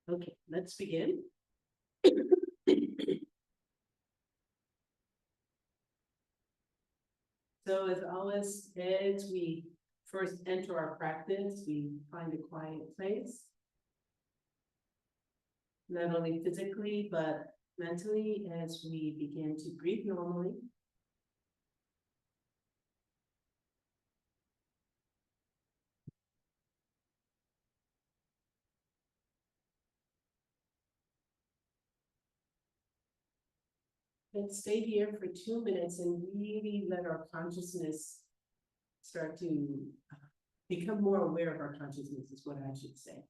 Okay, let's begin. So as always, as we first enter our practice, we find a quiet place, not only physically, but mentally, as we begin to breathe normally. Let's stay here for 2 minutes and really let our consciousness start to become more aware of our consciousness, is what I should say.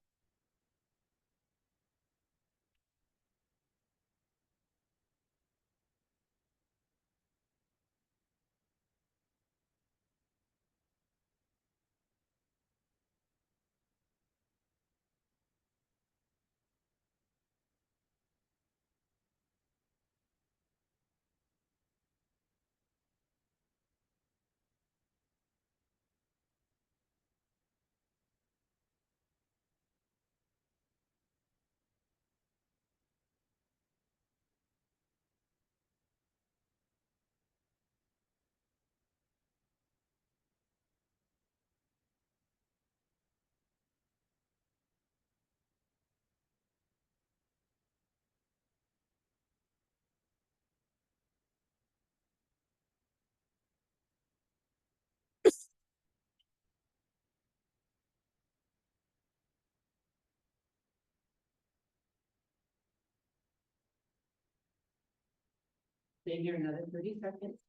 Stay here another 30 seconds.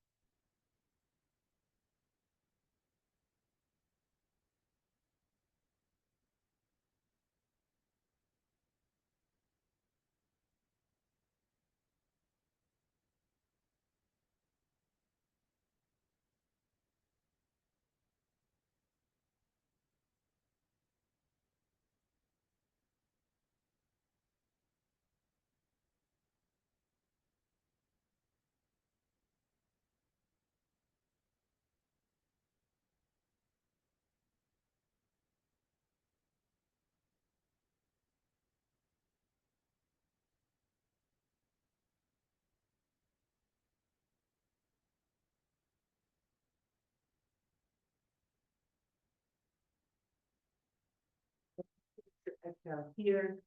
Exhale here.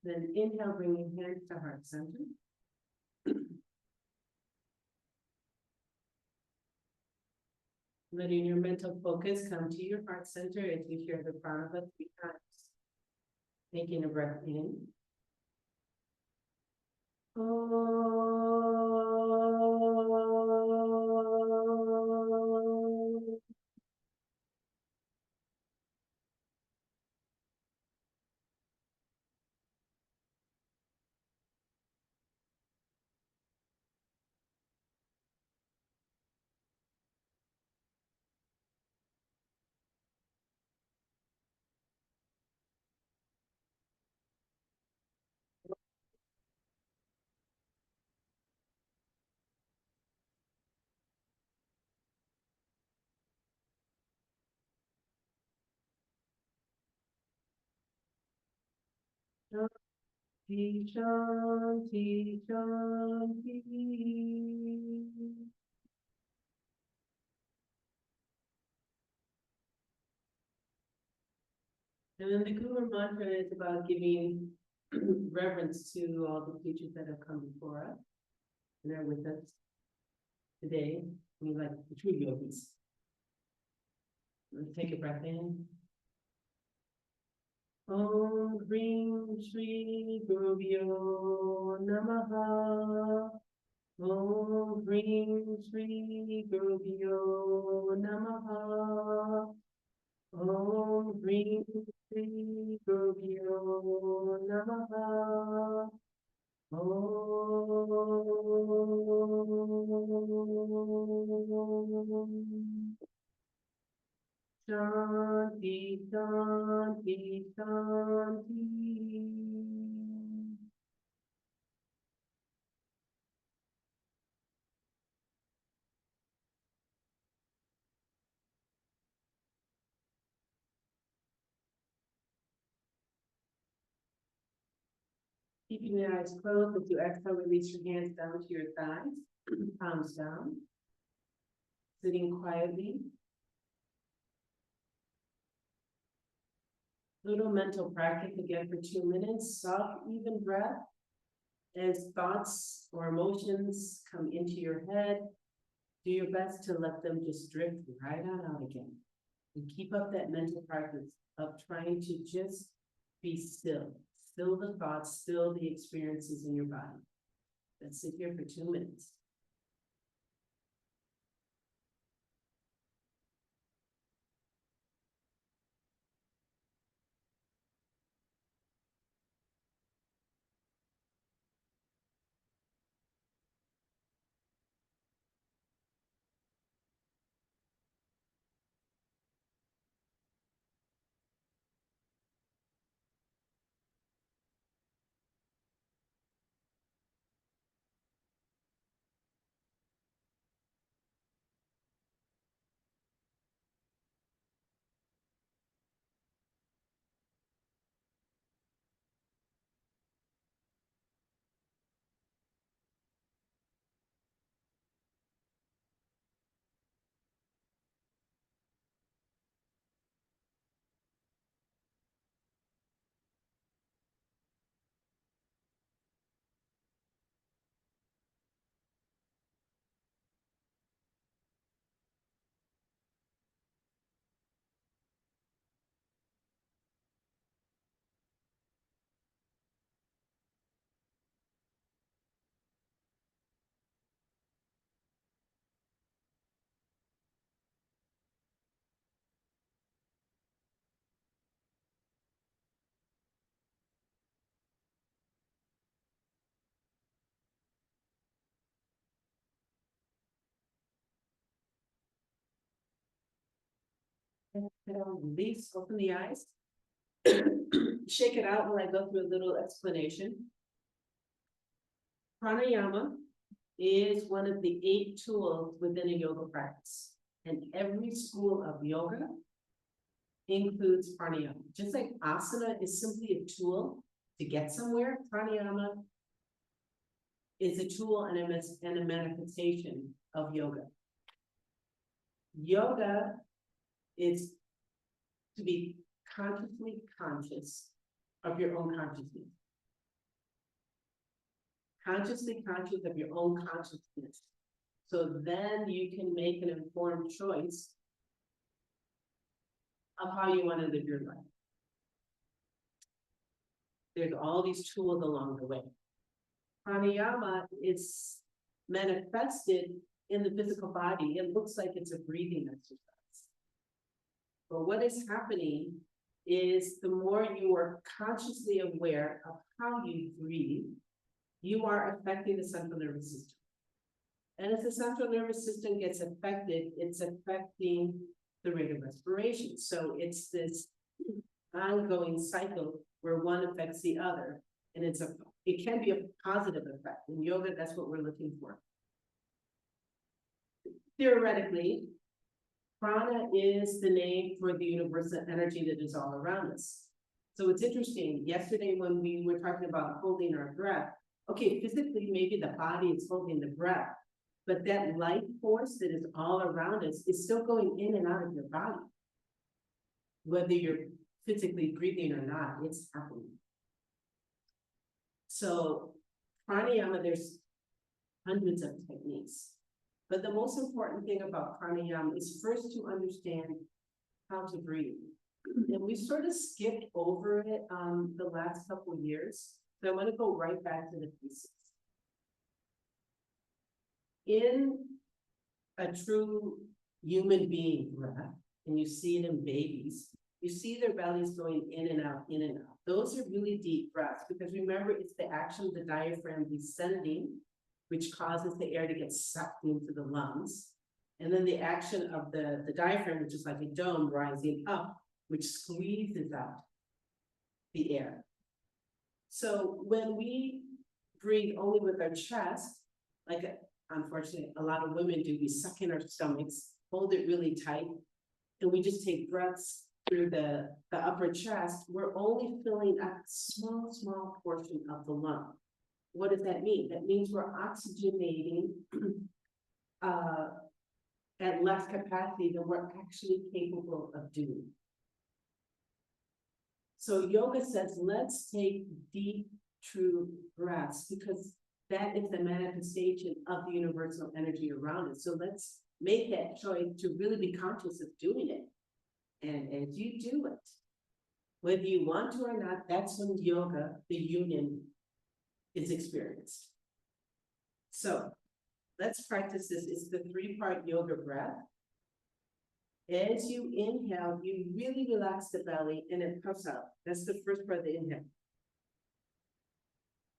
Then inhale, bringing hands to heart center. Letting your mental focus come to your heart center as we hear the pranayama 3 times. Taking a breath in. Shanti, shanti, shanti. And then the Guru mantra is about giving reverence to all the teachers that have come before us and are with us today. We like the true yogis. Let's take a breath in. Om Hrim Shri Gurubhyo Namaha. Om Hrim Shri Gurubhyo Namaha. Om Hrim Shri Gurubhyo Namaha. Om Shanti, Shanti, Shanti. Keeping your eyes closed, as you exhale, release your hands down to your thighs, palms down. Sitting quietly. Little mental practice again for 2 minutes, soft, even breath. As thoughts or emotions come into your head, do your best to let them just drift right on out again. And keep up that mental practice of trying to just be still. Still the thoughts, still the experiences in your body. Let's sit here for 2 minutes. Release, open the eyes. Shake it out while I go through a little explanation. Pranayama is one of the 8 tools within a yoga practice. And every school of yoga includes pranayama. Just like asana is simply a tool to get somewhere, pranayama is a tool and a manifestation of yoga. Yoga is to be consciously conscious of your own consciousness. Consciously conscious of your own consciousness. So then you can make an informed choice of how you want to live your life. There's all these tools along the way. Pranayama is manifested in the physical body. It looks like it's a breathing exercise. But what is happening is the more you are consciously aware of how you breathe, you are affecting the central nervous system. And as the central nervous system gets affected, it's affecting the rate of respiration. So it's this ongoing cycle where one affects the other. And it can be a positive effect. In yoga, that's what we're looking for. Theoretically, prana is the name for the universal energy that is all around us. So it's interesting, yesterday when we were talking about holding our breath, okay, physically, maybe the body is holding the breath, but that life force that is all around us is still going in and out of your body. Whether you're physically breathing or not, it's happening. So pranayama, there's hundreds of techniques. But the most important thing about pranayama is first to understand how to breathe. And we sort of skipped over it the last couple of years. So I want to go right back to the basics. In a true human being breath, and you see it in babies, you see their bellies going in and out, in and out. Those are really deep breaths because remember, it's the action of the diaphragm descending, which causes the air to get sucked into the lungs. And then the action of the diaphragm, which is like a dome rising up, which squeezes out the air. So when we breathe only with our chest, like unfortunately a lot of women do, we suck in our stomachs, hold it really tight, and we just take breaths through the upper chest, we're only filling a small portion of the lung. What does that mean? That means we're oxygenating at less capacity than we're actually capable of doing. So yoga says, let's take deep, true breaths, because that is the manifestation of the universal energy around us. So let's make that choice to really be conscious of doing it. And as you do it, whether you want to or not, that's when yoga, the union, is experienced. So let's practice this. It's the 3-part yoga breath. As you inhale, you really relax the belly and it puffs out. That's the first part of the inhale.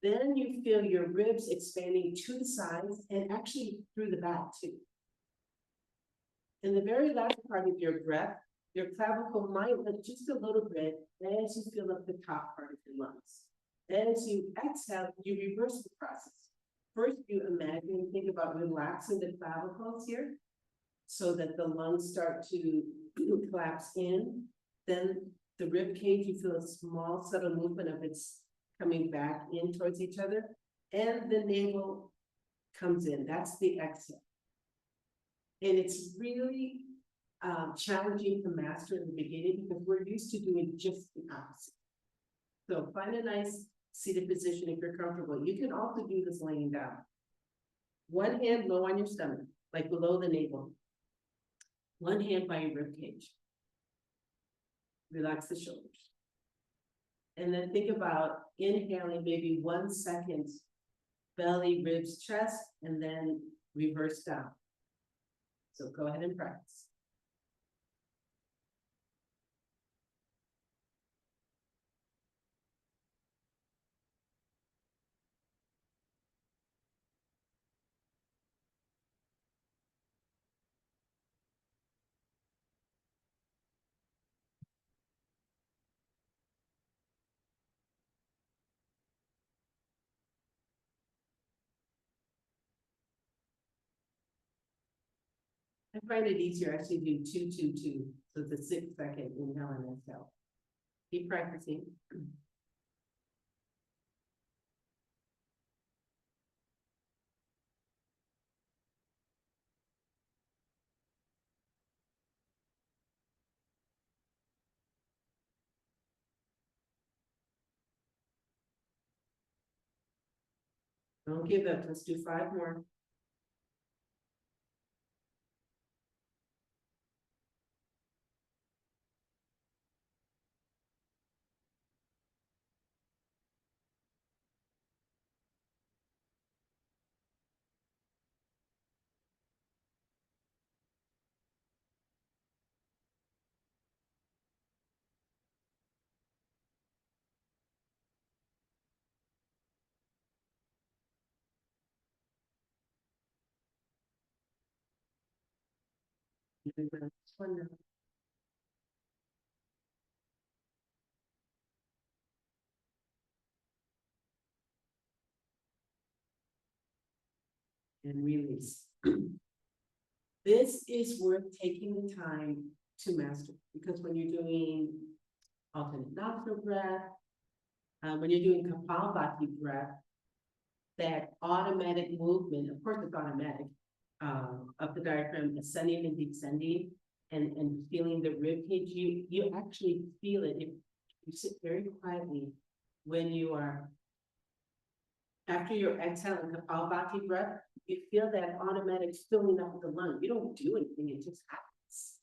Then you feel your ribs expanding to the sides and actually through the back too. In the very last part of your breath, your clavicle might lift just a little bit as you fill up the top part of your lungs. As you exhale, you reverse the process. First, you imagine and think about relaxing the clavicles here so that the lungs start to collapse in. Then the rib cage, you feel a small subtle movement of it's coming back in towards each other, and the navel comes in. That's the exhale. And it's really challenging to master in the beginning because we're used to doing just the opposite. So find a nice seated position if you're comfortable. You can also do this laying down. One hand low on your stomach, like below the navel. One hand by your rib cage. Relax the shoulders. And then think about inhaling maybe 1 second, belly, ribs, chest, and then reverse down. So go ahead and practice. I find it easier actually to do 2, 2, 2. So it's a 6-second inhale and exhale. Keep practicing. Don't give up. Let's do 5 more. One now. And release. This is worth taking the time to master, because when you're doing alternate nostril breath, when you're doing Kapalabhati breath, that automatic movement, of course it's automatic, of the diaphragm ascending and descending and feeling the rib cage, you actually feel it if you sit very quietly when you are, after your exhale and Kapalabhati breath, you feel that automatic filling up of the lung. You don't do anything, it just happens.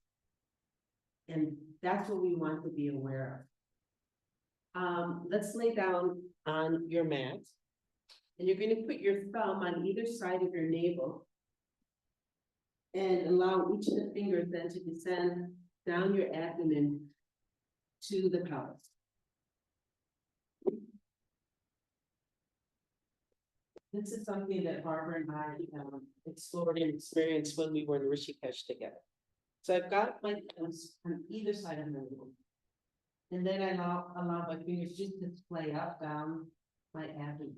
And that's what we want to be aware of. Let's lay down on your mat. And you're going to put your thumb on either side of your navel and allow each of the fingers then to descend down your abdomen to the pelvis. This is something that Barbara and I explored and experienced when we were in Rishikesh together. So I've got my thumbs on either side of my navel. And then I allow my fingers just to splay up down my abdomen.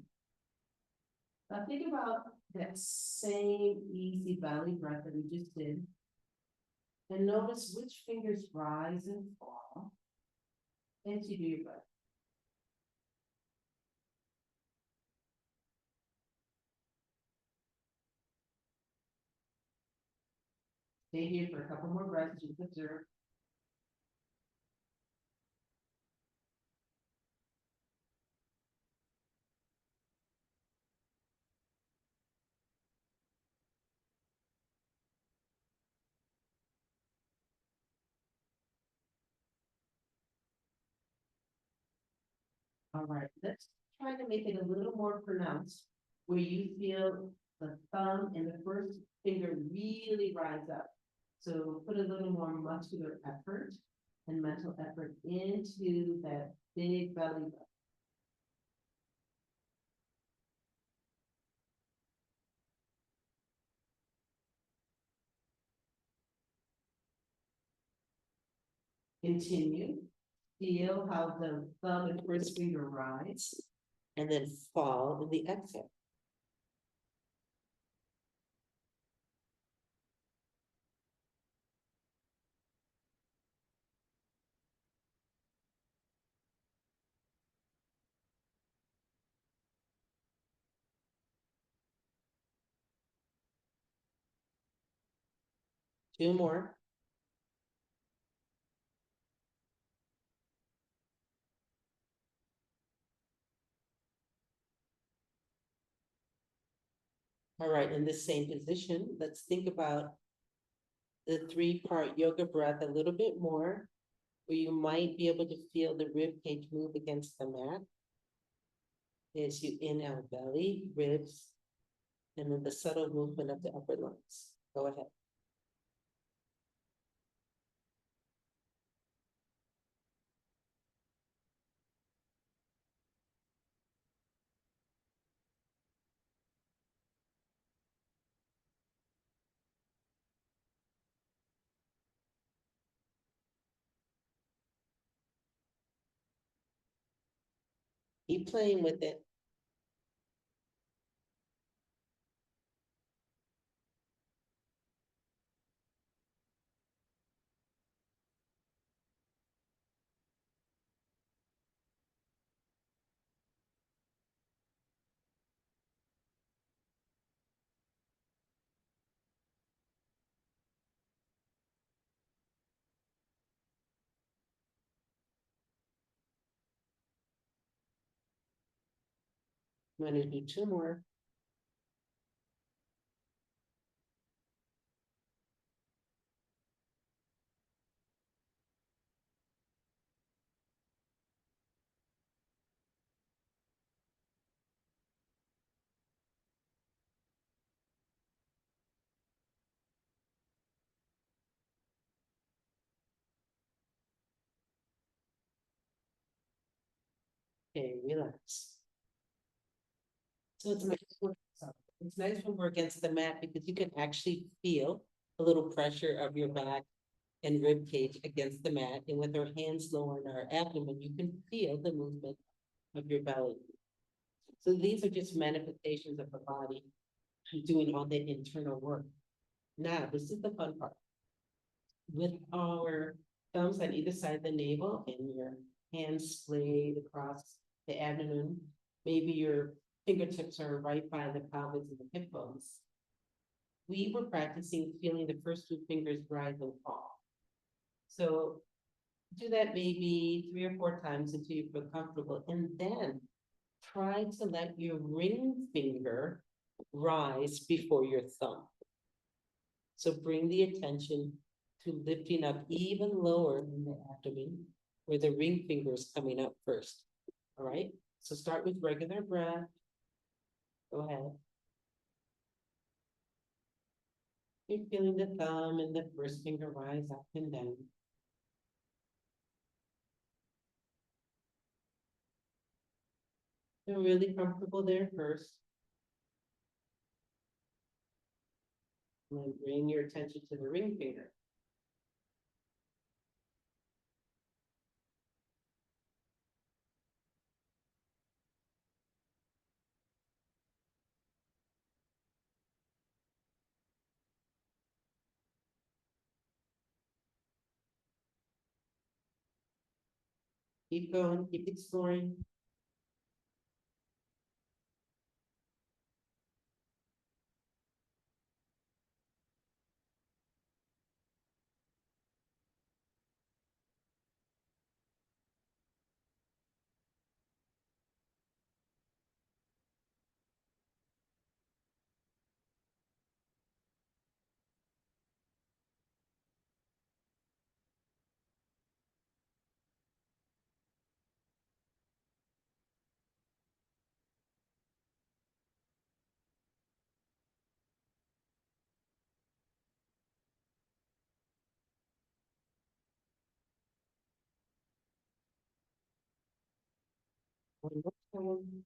Now think about that same easy belly breath that we just did. And notice which fingers rise and fall as you do your breath. Stay here for a couple more breaths, just observe. All right, let's try to make it a little more pronounced, where you feel the thumb and the first finger really rise up. So put a little more muscular effort and mental effort into that big belly button. Continue. Feel how the thumb and first finger rise and then fall in the exhale. Two more. All right, in this same position, let's think about the three-part yoga breath a little bit more, where you might be able to feel the rib cage move against the mat as you inhale belly, ribs, and then the subtle movement of the upper lungs. Go ahead. Keep playing with it. I'm gonna do two more. Okay, relax. So it's nice when we're against the mat because you can actually feel a little pressure of your back and rib cage against the mat. And with our hands lower in our abdomen, you can feel the movement of your belly. So these are just manifestations of the body doing all the internal work. Now, this is the fun part. With our thumbs on either side of the navel and your hands splayed across the abdomen, maybe your fingertips are right by the pelvis and the hip bones. We were practicing feeling the first two fingers rise and fall. So do that maybe 3 or 4 times until you feel comfortable, and then try to let your ring finger rise before your thumb. So bring the attention to lifting up even lower in the abdomen, where the ring finger is coming up first. All right, so start with regular breath. Go ahead. You're feeling the thumb and the first finger rise up and down. Feel really comfortable there first. And then bring your attention to the ring finger. Keep going, keep exploring. One more time.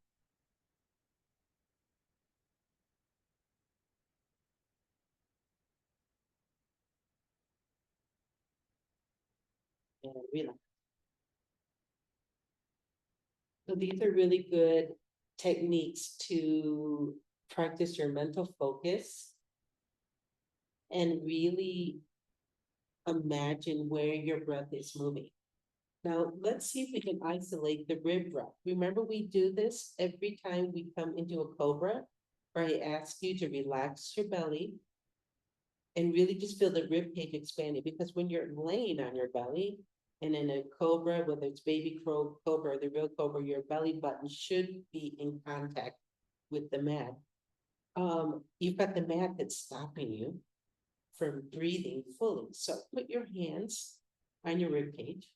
And relax. So these are really good techniques to practice your mental focus and really imagine where your breath is moving. Now, let's see if we can isolate the rib breath. Remember, we do this every time we come into a cobra, where I ask you to relax your belly and really just feel the rib cage expanding. Because when you're laying on your belly and in a cobra, whether it's baby crow cobra or the real cobra, your belly button should be in contact with the mat. You've got the mat that's stopping you from breathing fully. So put your hands on your rib cage.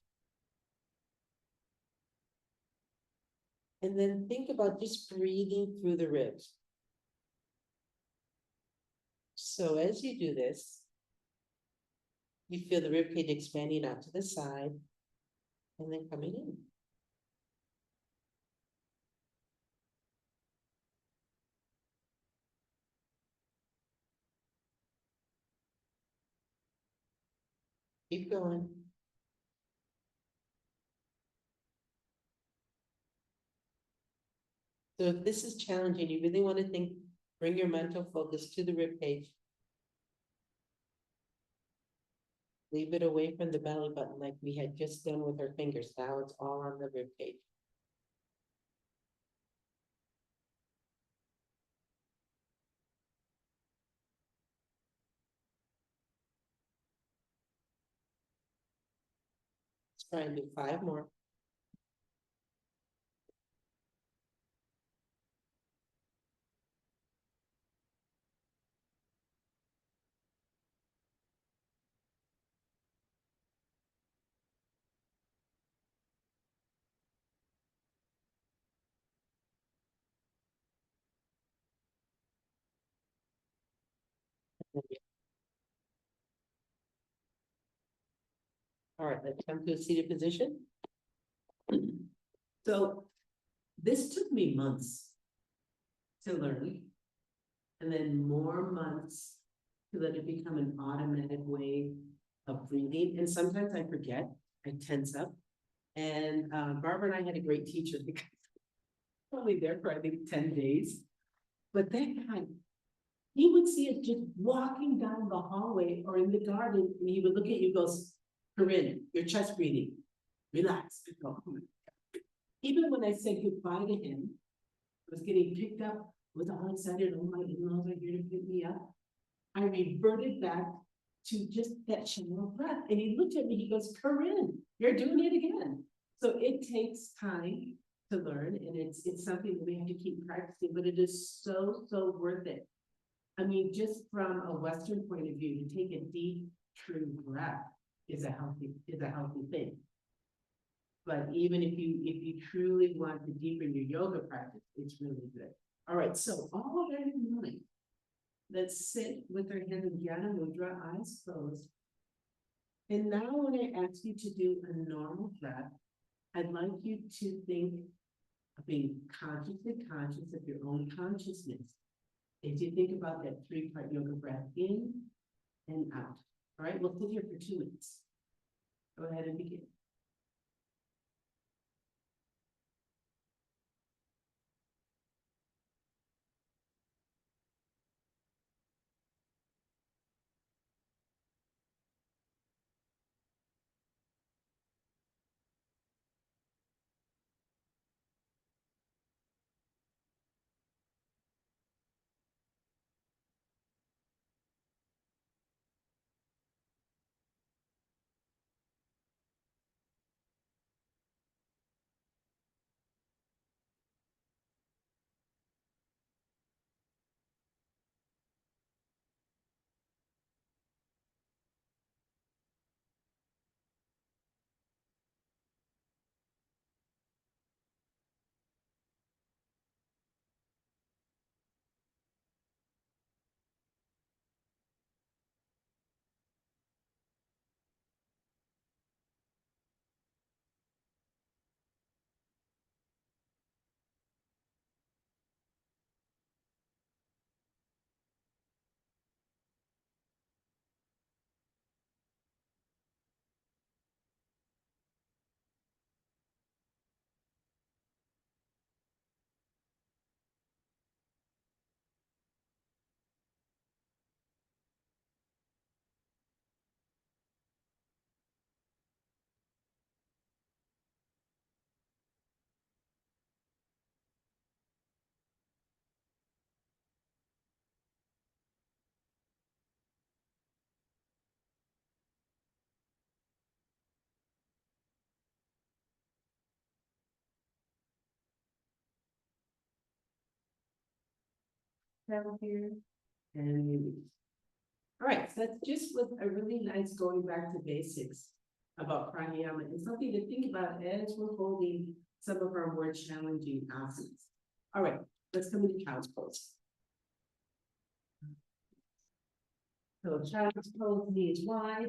And then think about just breathing through the ribs. So as you do this, you feel the rib cage expanding out to the side and then coming in. Keep going. So if this is challenging, you really want to think, bring your mental focus to the rib cage. Leave it away from the belly button like we had just done with our fingers. Now it's all on the rib cage. Let's try and do 5 more. All right, let's come to a seated position. So this took me months to learn, and then more months to let it become an automatic way of breathing. And sometimes I forget, I tense up. And Barbara and I had a great teacher because only there for I think 10 days. But that guy, he would see us just walking down the hallway or in the garden, and he would look at you and goes, Corinne, your chest breathing, relax. I go, oh my God. Even when I said goodbye to him, I was getting picked up, was all excited, oh my in-laws are here to pick me up. I reverted back to just that shallow breath. And he looked at me, he goes, Corinne, you're doing it again. So it takes time to learn, and it's something that we have to keep practicing, but it is so worth it. I mean, just from a Western point of view, to take a deep, true breath is a healthy thing. But even if you truly want to deepen your yoga practice, it's really good. All right, so all of that in mind, let's sit with our hand in Jnana Mudra, eyes closed. And now when I ask you to do a normal breath, I'd like you to think of being consciously conscious of your own consciousness. As you think about that 3-part yoga breath in and out. All right, we'll sit here for 2 minutes. Go ahead and begin. Down here, and release. All right, so that just was a really nice going back to basics about pranayama and something to think about as we're holding some of our more challenging asanas. All right, let's come into child's pose. So child's pose, knees wide,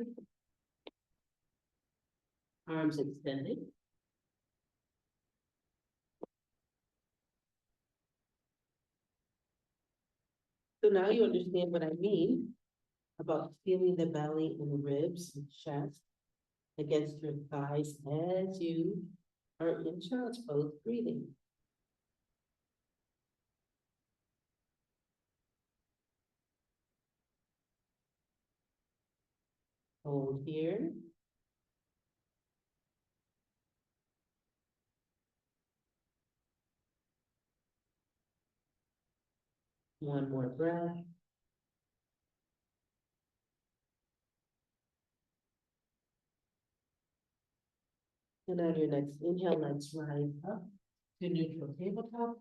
arms extended. So now you understand what I mean about feeling the belly and ribs and chest against your thighs as you are in child's pose, breathing. Hold here. One more breath. And on your next inhale, let's rise up to neutral tabletop.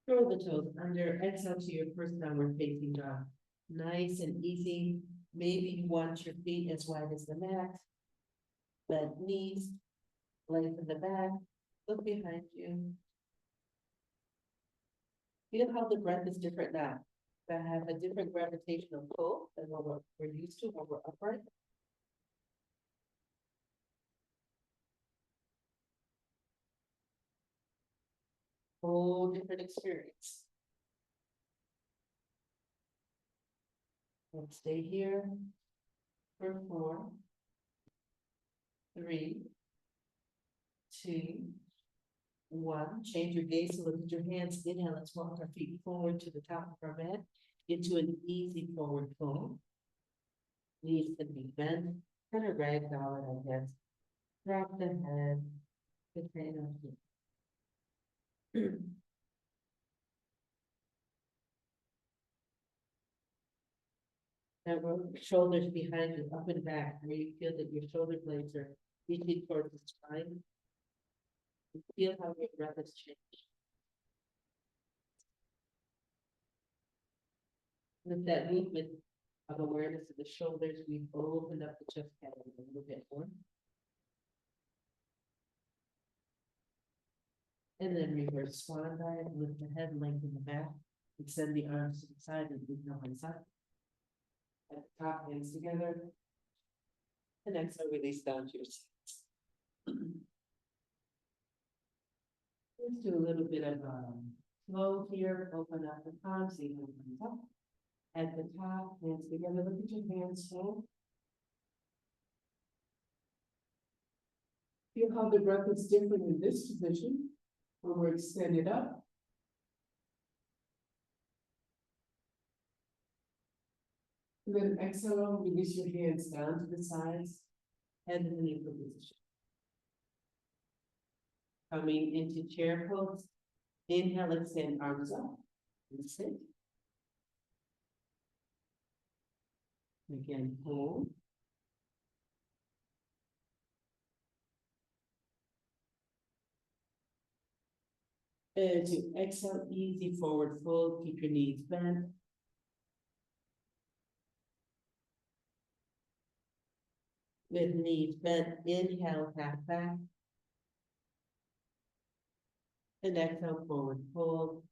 Throw the toes under, exhale to your first downward facing dog. Nice and easy. Maybe you want your feet as wide as the mat. Bend knees, lengthen the back, look behind you. Feel how the breath is different now. That have a different gravitational pull than what we're used to when we're upright. Whole different experience. Let's stay here for 4, 3, 2, 1. Change your gaze to look at your hands. Inhale, let's walk our feet forward to the top of our mat into an easy forward fold. Knees can be bent, kind of ragdoll it, I guess. Drop the head, the tail. And roll your shoulders behind you, up and back, where you feel that your shoulder blades are reaching towards the spine. You feel how your breath has changed. With that movement of awareness of the shoulders, we've opened up the chest cavity a little bit more. And then reverse swan dive, lift the head, lengthen the back, extend the arms to the side and inhale hands up. At the top, hands together. And exhale, release down to your seats. Let's do a little bit of flow here. Open up the palms, inhale hands up. At the top, hands together. Look at your hands hold. Feel how the breath is different in this position when we're extended up. And then exhale, release your hands down to the sides and in the neutral position. Coming into chair pose. Inhale, extend arms up and sit. Again, hold. As you exhale, easy forward fold. Keep your knees bent. With knees bent, inhale, half back. And exhale, forward fold.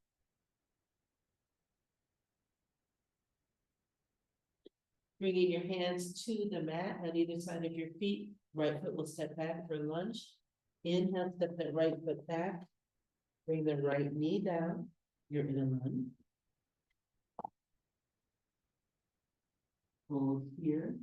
Bringing your hands to the mat on either side of your feet. Right foot will step back for lunge. Inhale, step that right foot back. Bring the right knee down. You're in a lunge. Hold here.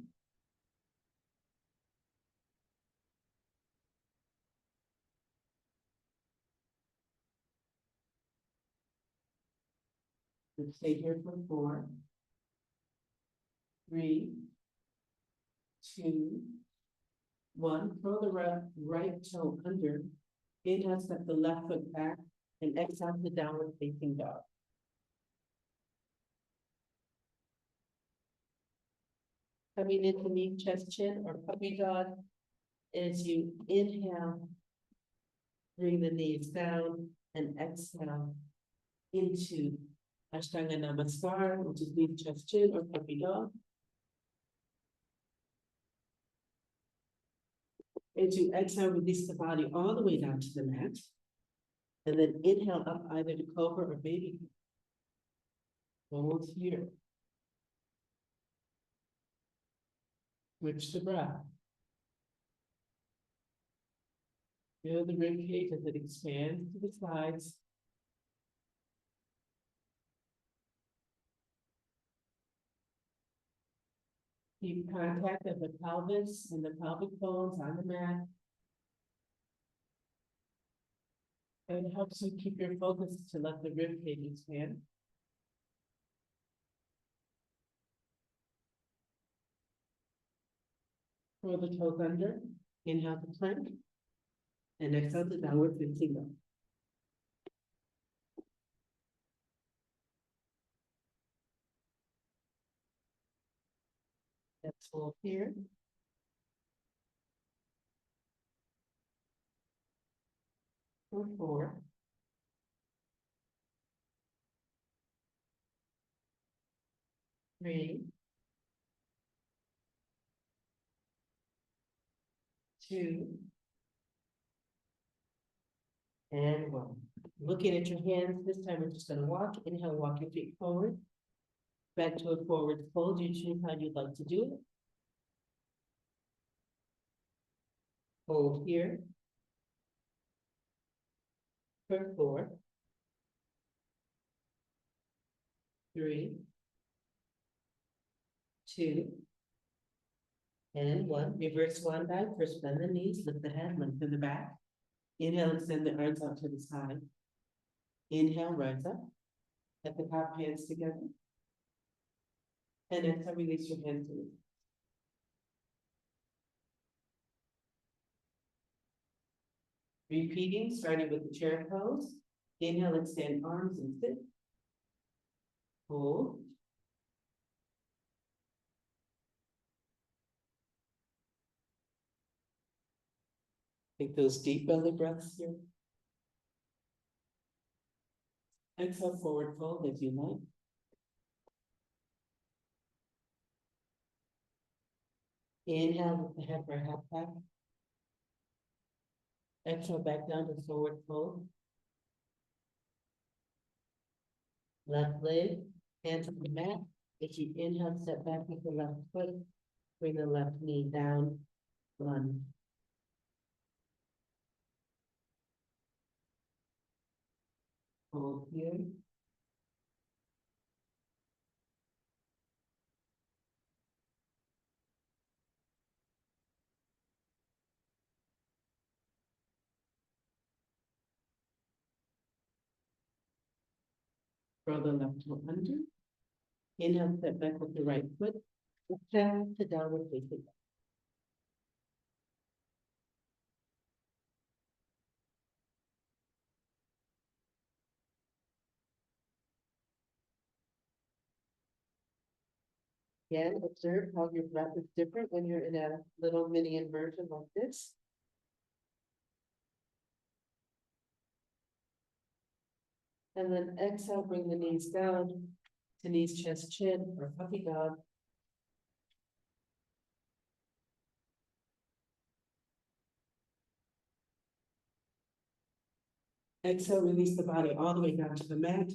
Let's stay here for 4, 3, 2, 1. Throw the right toe under. Inhale, step the left foot back and exhale to downward facing dog. Coming into knee, chest, chin, or puppy dog. As you inhale, bring the knees down and exhale. into Ashtanga Namaskar, which is lead chest chin or puppy dog. And to exhale, release the body all the way down to the mat. And then inhale up either to cobra or baby. Hold here. Switch the breath. Feel the rib cage as it expands to the sides. Keep contact of the pelvis and the pelvic bones on the mat. It helps you keep your focus to let the rib cage expand. Curl the toes under. Inhale to plank. And exhale to downward facing dog. Let's hold here. For 4. 3. 2. And 1. Looking at your hands, this time we're just going to walk. Inhale, walk your feet forward. Back to a forward fold. You choose how you'd like to do it. Hold here. For 4. 3. 2. And 1. Reverse swan dive. First bend the knees, lift the head, lengthen the back. Inhale, extend the arms out to the side. Inhale, rise up. At the top, hands together. And exhale, release your hands to the repeating, starting with the chair pose. Inhale, extend arms and sit. Hold. Take those deep belly breaths here. Exhale, forward fold as you like. Inhale, with the head for a half back. Exhale, back down to forward fold. Left leg, hands on the mat. As you inhale, step back with the left foot. Bring the left knee down. Lunge. Hold here. Throw the left toe under. Inhale, step back with the right foot. Exhale to downward facing dog. Again, observe how your breath is different when you're in a little mini inversion like this. And then exhale, bring the knees down to knees, chest, chin, or puppy dog. Exhale, release the body all the way down to the mat.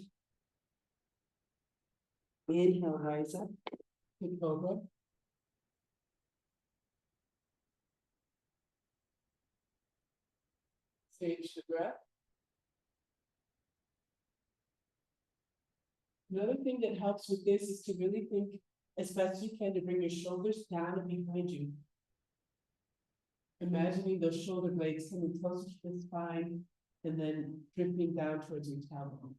Inhale, rise up to cobra. Sage the breath. Another thing that helps with this is to really think as best as you can to bring your shoulders down and behind you. Imagining those shoulder blades coming closer to the spine and then drifting down towards your tailbone.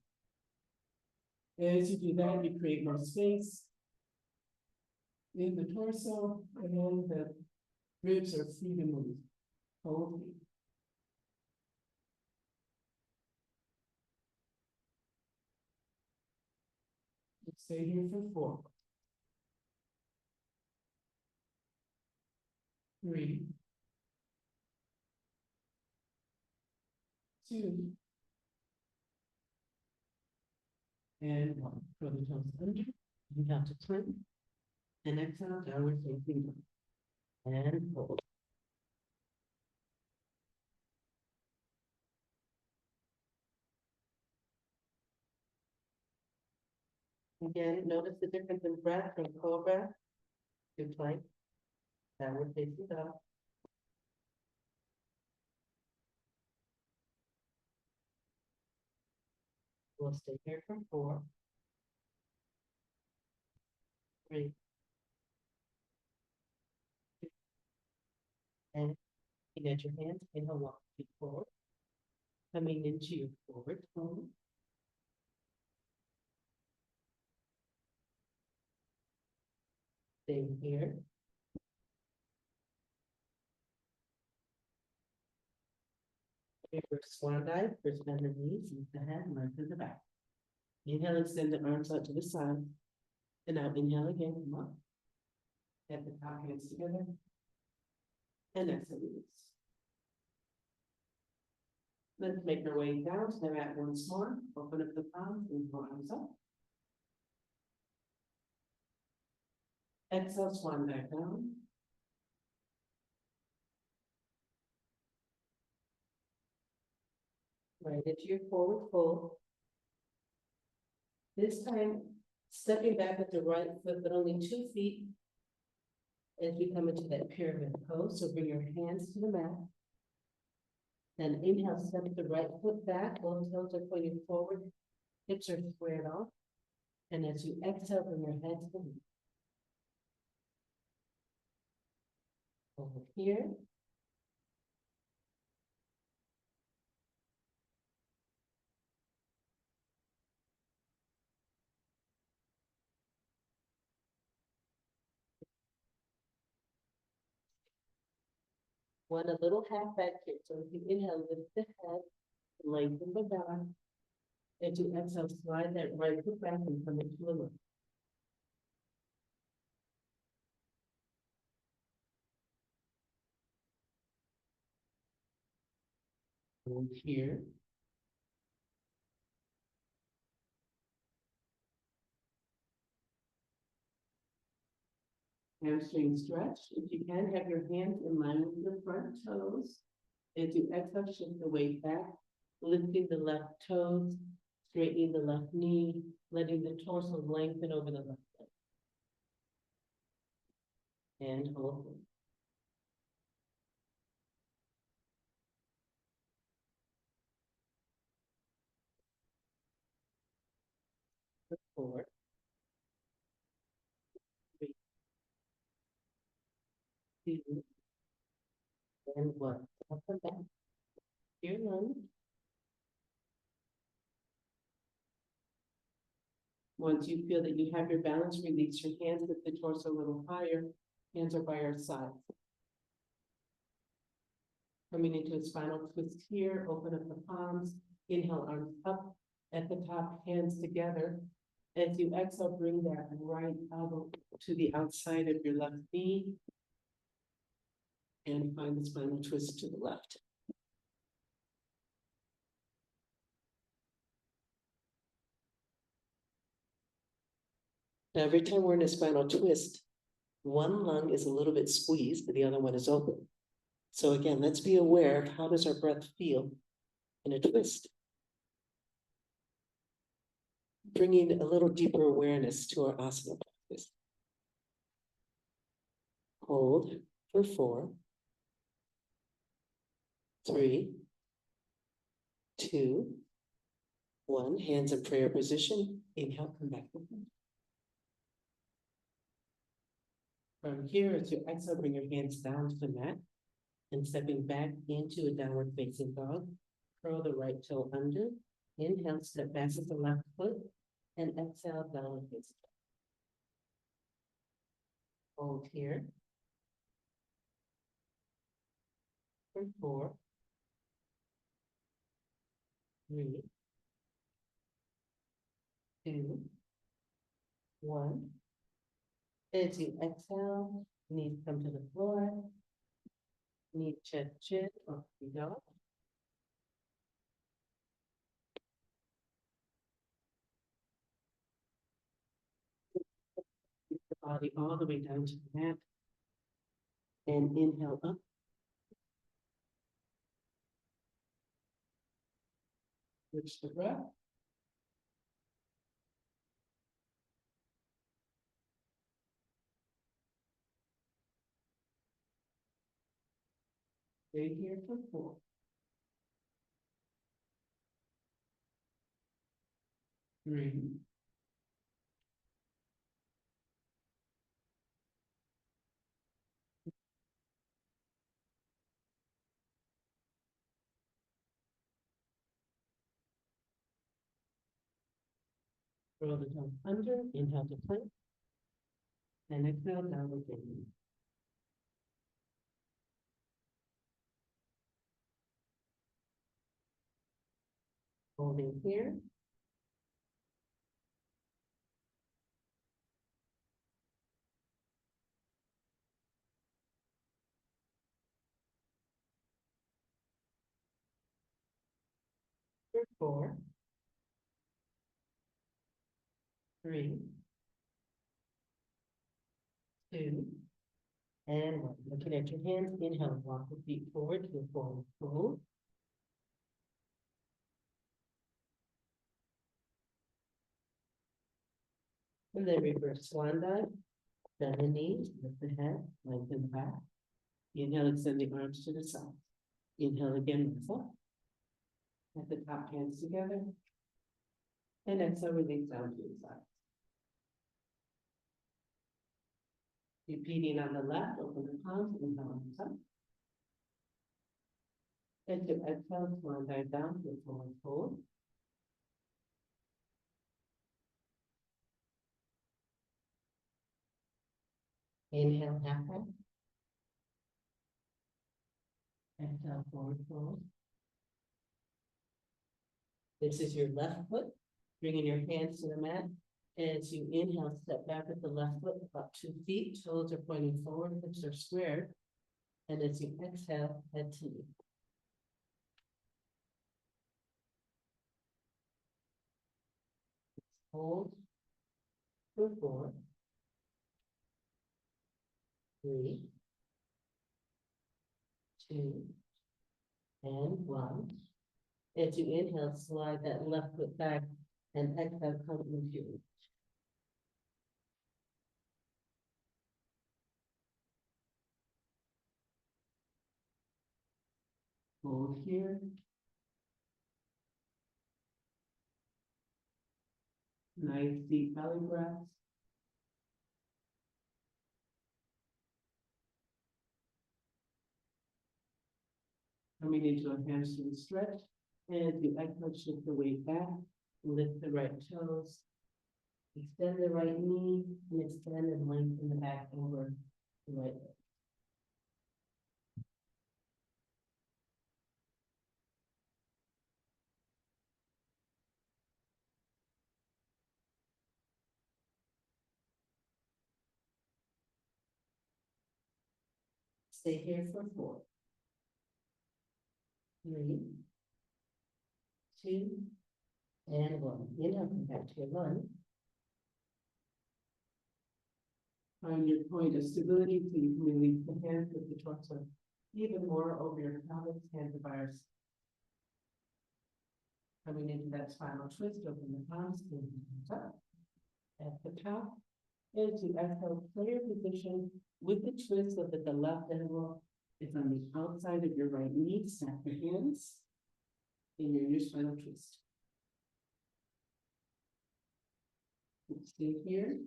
As you do that, you create more space in the torso, and then the ribs are free to move. Hold. Stay here for 4. 3. 2. And one, curl the toes under, you have to turn. And exhale, downward facing dog. And hold. Again, notice the difference in breath from cobra to plank. Downward facing dog. We'll stay here for 4, 3, and you get your hands, inhale, walk feet forward. Coming into your forward fold. Stay here. Reverse swan dive, first bend the knees, lift the head, and to the back. Inhale, extend the arms out to the side. And now inhale again, come up. At the top, hands together. And exhale, release. Let's make our way down to the mat once more. Open up the palms, inhale, arms up. Exhale, swan back down. Right into your forward fold. This time, stepping back with the right foot, but only 2 feet as we come into that pyramid pose. So bring your hands to the mat. Then inhale, step the right foot back, both toes are pointing forward, hips are squared off. And as you exhale, bring your head to the knee. Over here. One a little half back here. So if you inhale, lift the head, lengthen the back. As you exhale, slide that right foot back and come into a look. Over here. Hamstring stretch. If you can, have your hands in line with your front toes. As you exhale, shift the weight back, lifting the left toes, straightening the left knee, letting the torso lengthen over the left leg. And hold. Four, 3, 2, and 1. Up and back. Here, lunge. Once you feel that you have your balance, release your hands, lift the torso a little higher. Hands are by our sides. Coming into a spinal twist here, open up the palms. Inhale, arms up at the top, hands together. As you exhale, bring that right elbow to the outside of your left knee. And find the spinal twist to the left. Now, every time we're in a spinal twist, one lung is a little bit squeezed, but the other one is open. So again, let's be aware of how does our breath feel in a twist. Bringing a little deeper awareness to our asana practice. Hold for 4, 3, 2, 1. Hands in prayer position. Inhale, come back. From here, as you exhale, bring your hands down to the mat and stepping back into a downward facing dog. Curl the right toe under. Inhale, step back with the left foot and exhale, downward facing dog. Hold here. For 4, 3, 2, 1. As you exhale, knees come to the floor. Knee, chest, chin, or dog. body all the way down to the mat. And inhale up. Switch the breath. Stay here for 4. 3. 2. Roll the tongue under, inhale to plank. And exhale down again. Holding here. For 4. 3. 2. And 1. Looking at your hands, inhale, walk the feet forward to a forward fold. And then reverse swan dive. Bend the knees, lift the head, lengthen the back. Inhale, extend the arms to the side. Inhale again, lift up. At the top, hands together. And exhale, release down to the side. Repeating on the left, open the palms, inhale on the top. And to exhale, swan dive down to a forward fold. Inhale, half back. Exhale, forward fold. This is your left foot, bringing your hands to the mat. As you inhale, step back with the left foot about 2 feet, toes are pointing forward, hips are squared. And as you exhale, head to knee. Hold for 4, 3, 2, and 1. As you inhale, slide that left foot back and exhale, come into your reach. Hold here. Nice deep belly breaths. Coming into a hamstring stretch. And as you exhale, shift the weight back. Lift the right toes. Extend the right knee and extend and lengthen the back over the right leg. Stay here for 4, 3, 2, and 1. Inhale, come back to your lunge. Find your point of stability so you can release the hands with the torso even more over your pelvis, hands to bars. Coming into that spinal twist, open the palms, hands up. At the top, and to exhale, clear position with the twist so that the left elbow is on the outside of your right knee. Snap your hands in your new spinal twist. Stay here.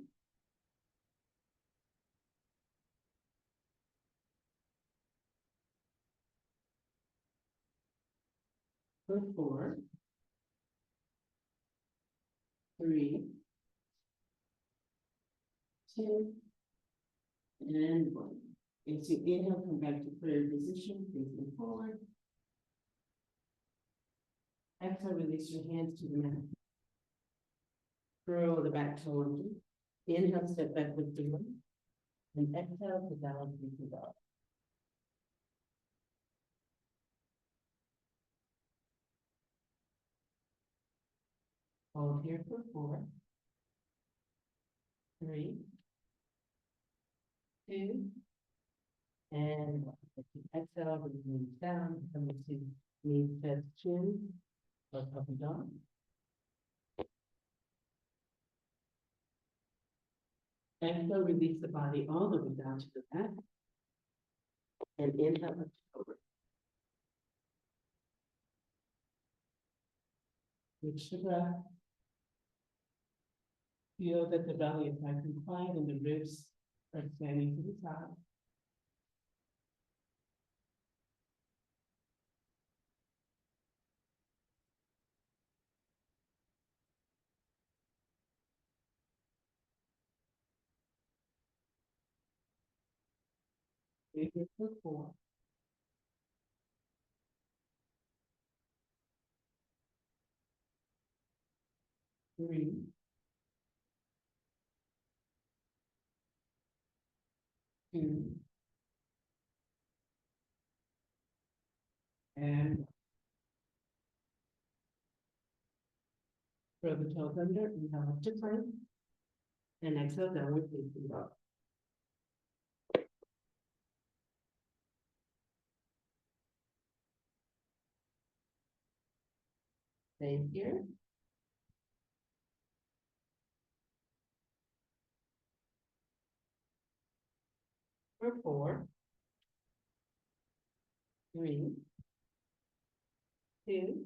For 4, 3, 2, and 1. As you inhale, come back to prayer position, facing forward. Exhale, release your hands to the mat. Throw the back toe under. Inhale, step back with the leg. And exhale to down into the dog. Hold here for 4, 3, two. And exhale, bring the knees down, coming to knees, chest, chin, or up and down. Exhale, release the body all the way down to the back. And inhale, up over. Switch the breath. Feel that the belly is nice and quiet and the ribs are expanding to the side. Breathe here for 4, 3, 2, and throw the toes under, inhale up to plank, and exhale downward facing dog. Stay here. For 4, 3, 2,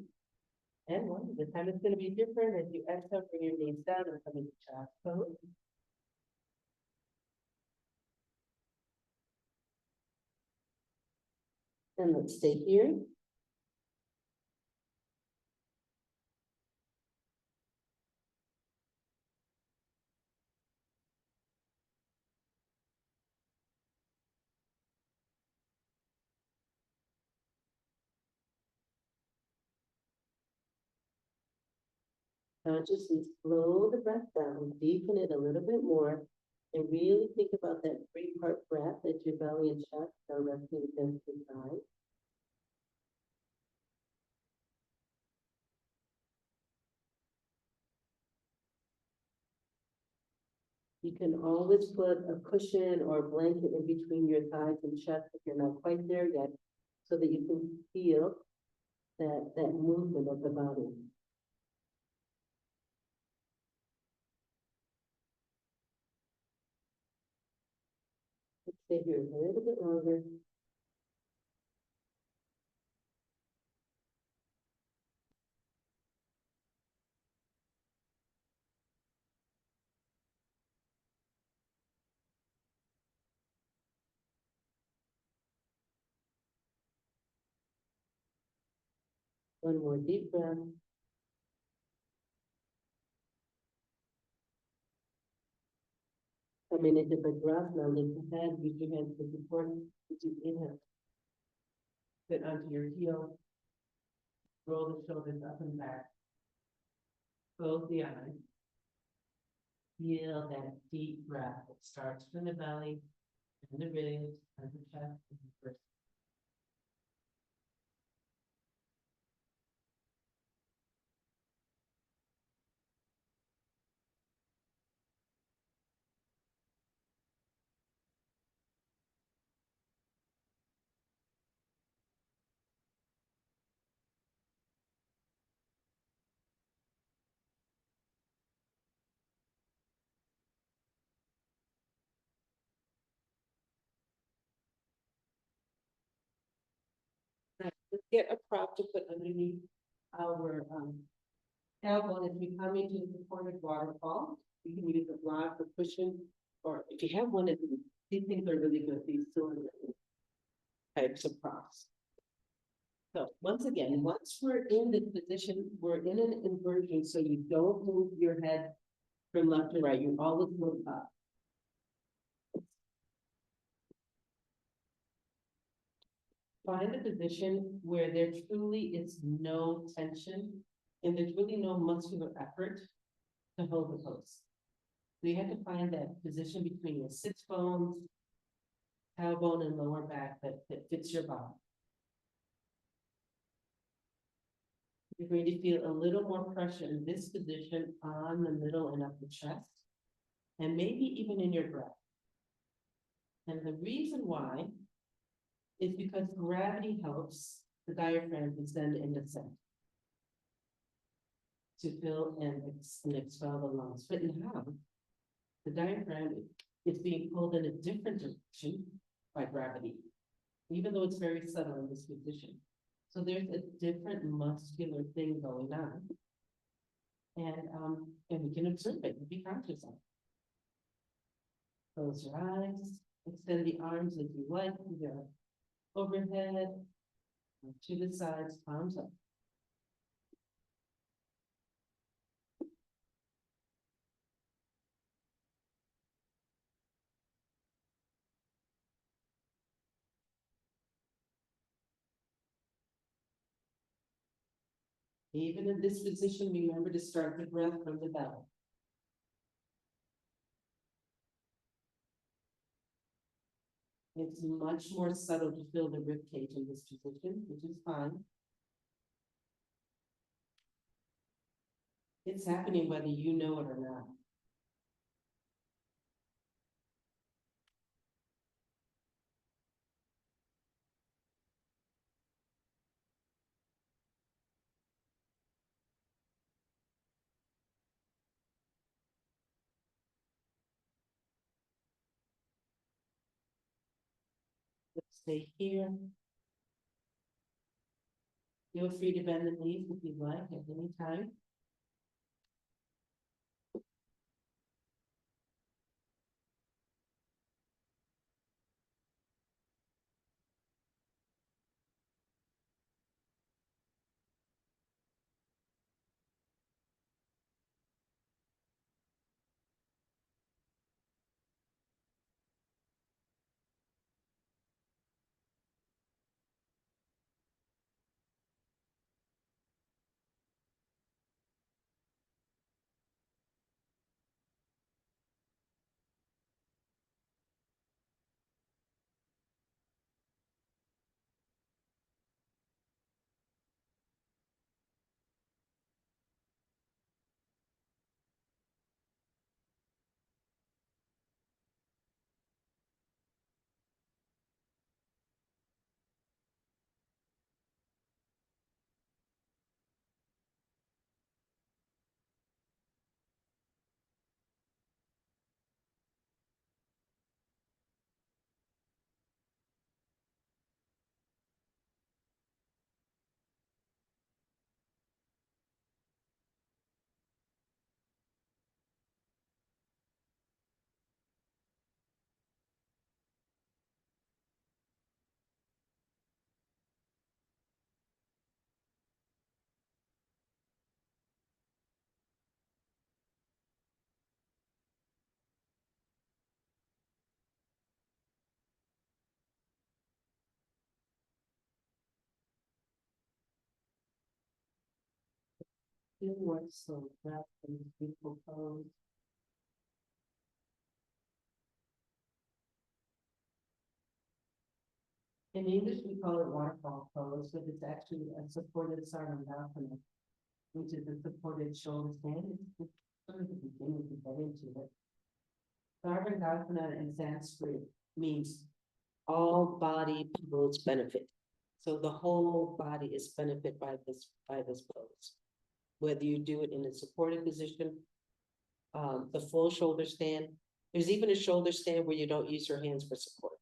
and 1. This time it's going to be different. As you exhale, bring your knees down and come into child's pose. And let's stay here. Consciously slow the breath down, deepen it a little bit more, and really think about that 3-part breath as your belly and chest are resting against your thigh. You can always put a cushion or a blanket in between your thighs and chest if you're not quite there yet, so that you can feel that movement of the body. Let's stay here a little bit longer. One more deep breath. Coming into Vajrasana, lift the head, use your hands for support as you inhale. Sit onto your heel, roll the shoulders up and back. Close the eyes. Feel that deep breath that starts from the belly and the ribs and the chest and the first. Let's get a prop to put underneath our elbow as we come into the supported waterfall. You can use a block, a cushion, or if you have one of these things are really good, these cylinder types of props. So once again, once we're in this position, we're in an inversion, so you don't move your head from left to right, you always move up. Find a position where there truly is no tension and there's really no muscular effort to hold the pose. So you have to find that position between your sits bones, tailbone, and lower back that fits your body. You're going to feel a little more pressure in this position on the middle and upper chest, and maybe even in your breath. And the reason why is because gravity helps the diaphragm descend in the center to fill and expel the lungs. But now, the diaphragm is being pulled in a different direction by gravity, even though it's very subtle in this position. So there's a different muscular thing going on. And we can observe it and be conscious of it. Close your eyes, extend the arms if you like, either overhead, or to the sides, palms up. Even in this position, remember to start the breath from the belly. It's much more subtle to feel the rib cage in this position, which is fine. It's happening whether you know it or not. Let's stay here. Feel free to bend the knees if you'd like at any time. Feel more slow breath in this beautiful pose. In English, we call it waterfall pose, but it's actually a supported sarvangasana, which is a supported shoulder stand. It's sort of the beginning to get into it. Sarvangasana in Sanskrit means all body pose benefit. So the whole body is benefit by this pose. Whether you do it in a supported position, the full shoulder stand. There's even a shoulder stand where you don't use your hands for support.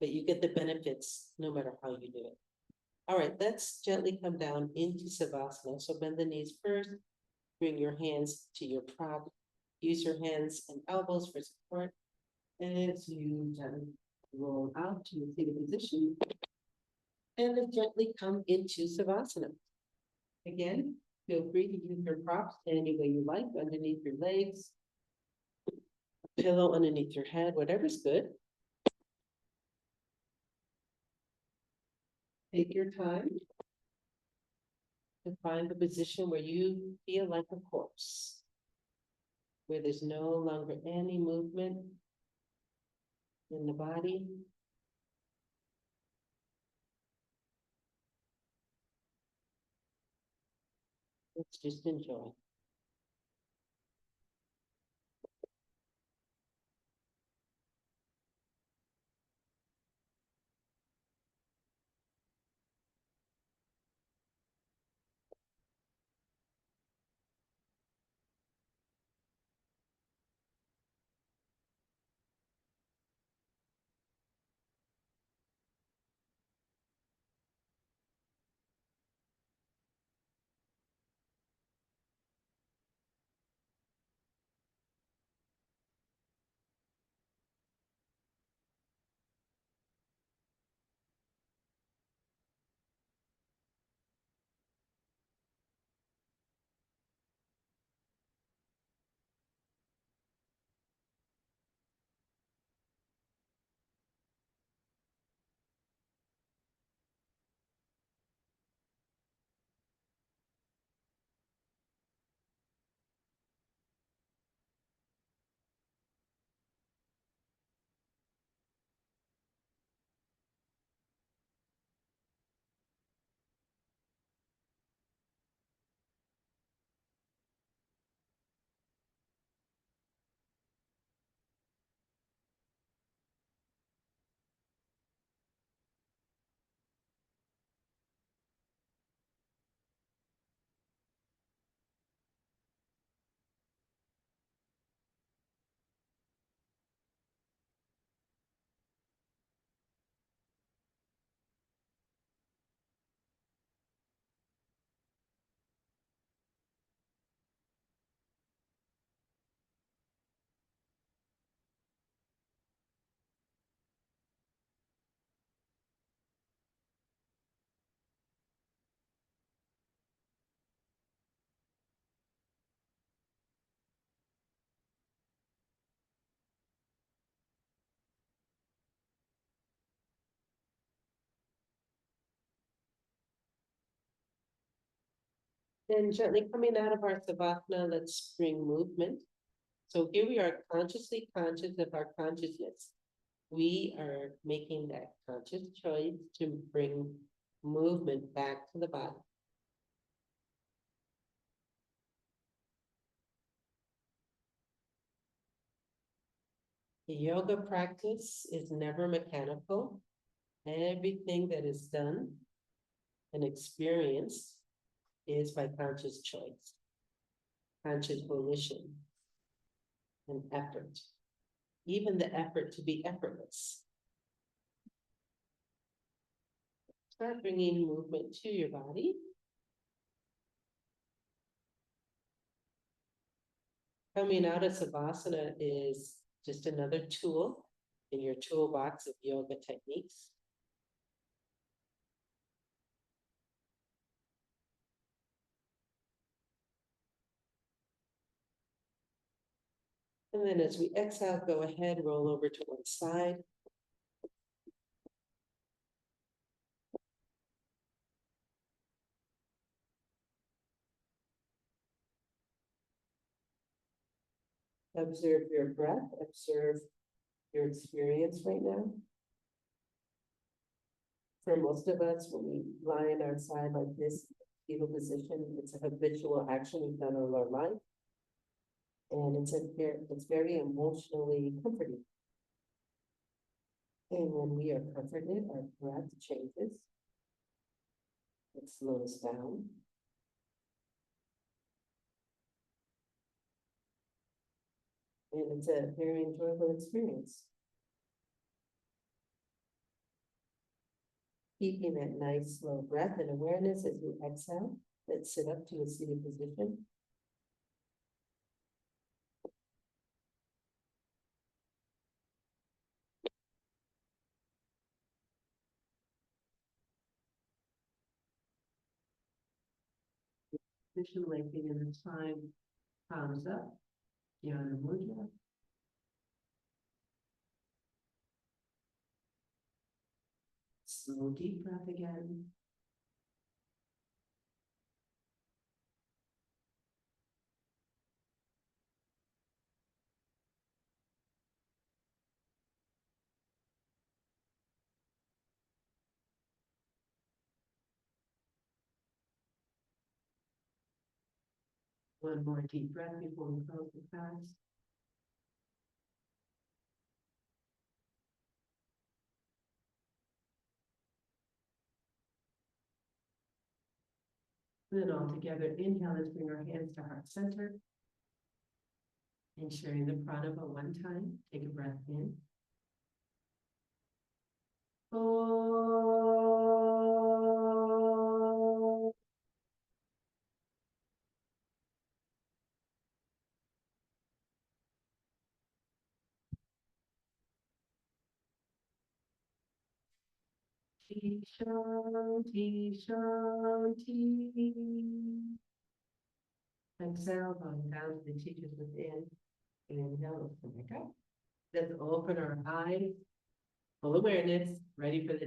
But you get the benefits no matter how you do it. All right, let's gently come down into Savasana. So bend the knees first, bring your hands to your prop, use your hands and elbows for support. And as you gently roll out to your seated position, and then gently come into Savasana. Again, feel free to use your props any way you like, underneath your legs, a pillow underneath your head, whatever's good. Take your time to find the position where you feel like a corpse, where there's no longer any movement in the body. Let's just enjoy. Then gently coming out of our Savasana, let's bring movement. So here we are consciously conscious of our consciousness. We are making that conscious choice to bring movement back to the body. The yoga practice is never mechanical. Everything that is done and experienced is by conscious choice, conscious volition, and effort. Even the effort to be effortless. Start bringing movement to your body. Coming out of Savasana is just another tool in your toolbox of yoga techniques. And then as we exhale, go ahead, roll over to one side. Observe your breath, observe your experience right now. For most of us, when we lie on our side like this, fetal position, it's a habitual action we've done all our life. And it's very emotionally comforting. And when we are comforted, our breath changes. It slows down. And it's a very enjoyable experience. Keeping that nice slow breath and awareness as we exhale. Let's sit up to a seated position. Position lengthening in the time, palms up, Dhyana Mudra. Slow deep breath again. One more deep breath before we close the class. Then all together, inhale, let's bring our hands to heart center. And sharing the pranayama one time, take a breath in. Shanti, shanti. Exhale, going down to the teachers within. Inhale, let's come back up. Let's open our eyes, full awareness, ready for the